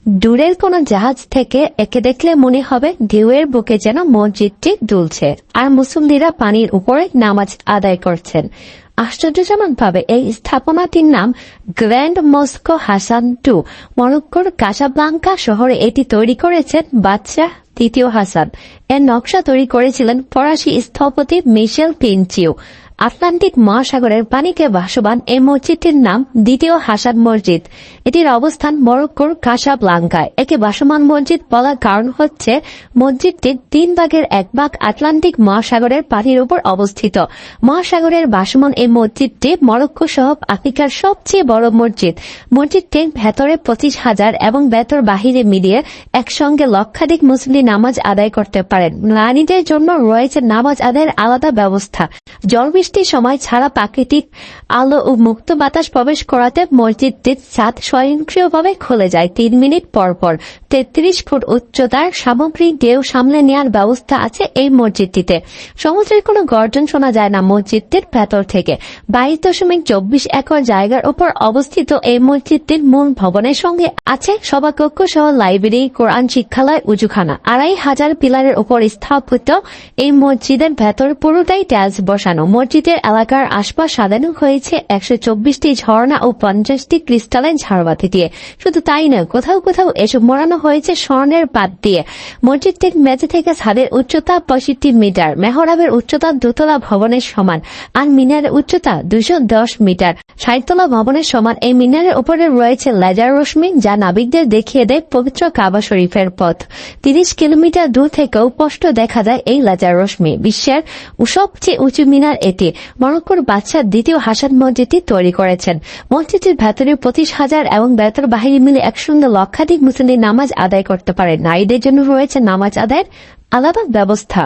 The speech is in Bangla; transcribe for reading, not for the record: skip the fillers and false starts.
দূরের কোনো জাহাজ থেকে একে দেখলে মনে হবে ঢেউয়ের বুকে যেন মসজিদটি দুলছে, আর মুসল্লিরা পানির উপরে নামাজ আদায় করছেন। আশ্চর্যজনকভাবে এই স্থাপনাটির নাম গ্র্যান্ড মস্কো হাসান টু। মরক্কোর কাসাব্লাঙ্কা শহরে এটি তৈরি করেছেন বাদশাহ দ্বিতীয় হাসান। এর নকশা তৈরি করেছিলেন ফরাসি স্থপতি মিশেল পিনচিউ। আটলান্টিক মহাসাগরের পানিতে ভাসমান এই মসজিদটির নাম দ্বিতীয় হাসান মসজিদ। এটির অবস্থান মরক্কোর কাসাব্লাঙ্কায়। একে ভাসমান মসজিদ বলার কারণ হচ্ছে মসজিদটির 3 ভাগের 1 ভাগ আটলান্টিক মহাসাগরের পানির উপর অবস্থিত। মহাসাগরের ভাসমান এই মসজিদটি মরক্কো সহ আফ্রিকার সবচেয়ে বড় মসজিদ। মসজিদটির ভেতরে 25,000 এবং ভেতর বাহিরে মিলিয়ে একসঙ্গে লক্ষাধিক মুসল্লি নামাজ আদায় করতে পারেন। নারীদের জন্য রয়েছে নামাজ আদায়ের আলাদা ব্যবস্থা। বৃষ্টির সময় ছাড়া প্রাকৃতিক আলো ও মুক্ত বাতাস প্রবেশ করাতে মসজিদটির ছাদ স্বয়ংক্রিয়ভাবে খুলে যায় 3 মিনিট পর পর। 33 ফুট উচ্চতার সামগ্রিক ঢেউ সামলে নেওয়ার ব্যবস্থা আছে এই মসজিদটিতে। সমুদ্রের কোনো গর্জন শোনা যায় না মসজিদটির ভেতর থেকে। 22.24 একর জায়গার উপর অবস্থিত এই মসজিদটির মূল ভবনের সঙ্গে আছে সভাকক্ষ সহ লাইব্রেরি, কোরআন শিক্ষালয়, উজুখানা। 2,500 পিলারের উপর স্থাপিত এই মসজিদের ভেতর পুরোটাই টাইলস বসানো। মসজিদের এলাকার আশপাশ সাজানো হয়েছে 124টি ঝর্ণা ও 50টি ক্রিস্টালাইন ঝাড়বাতি দিয়ে। শুধু তাই নয়, কোথাও কোথাও এসব মোড়ানো হয়েছে স্বর্ণের পাত দিয়ে। মসজিদটির মেঝে থেকে ছাদের উচ্চতা 65 মিটার, মেহরাবের উচ্চতা 2 তলা ভবনের সমান, আর মিনারের উচ্চতা 210 মিটার। 60 তলা ভবনের সমান এই মিনারের উপরে রয়েছে লেজার রশ্মি, যা নাবিকদের দেখিয়ে দেয় পবিত্র কাবা শরীফের পথ। 30 কিলোমিটার দূর থেকেও স্পষ্ট দেখা যায় এই লেজার রশ্মি। বিশ্বের সবচেয়ে উঁচু মিনার এটি। মরক্কোর বাদশাহ দ্বিতীয় হাসান মসজিদটি তৈরি করেছেন। মসজিদের ভেতরে 25,000 এবং ভেতর বাহিরে মিলে একসঙ্গে লক্ষাধিক মুসল্লি নামাজ আদায় করতে পারে। নারীদের জন্য রয়েছে নামাজ আদায়ের আলাদা ব্যবস্থা।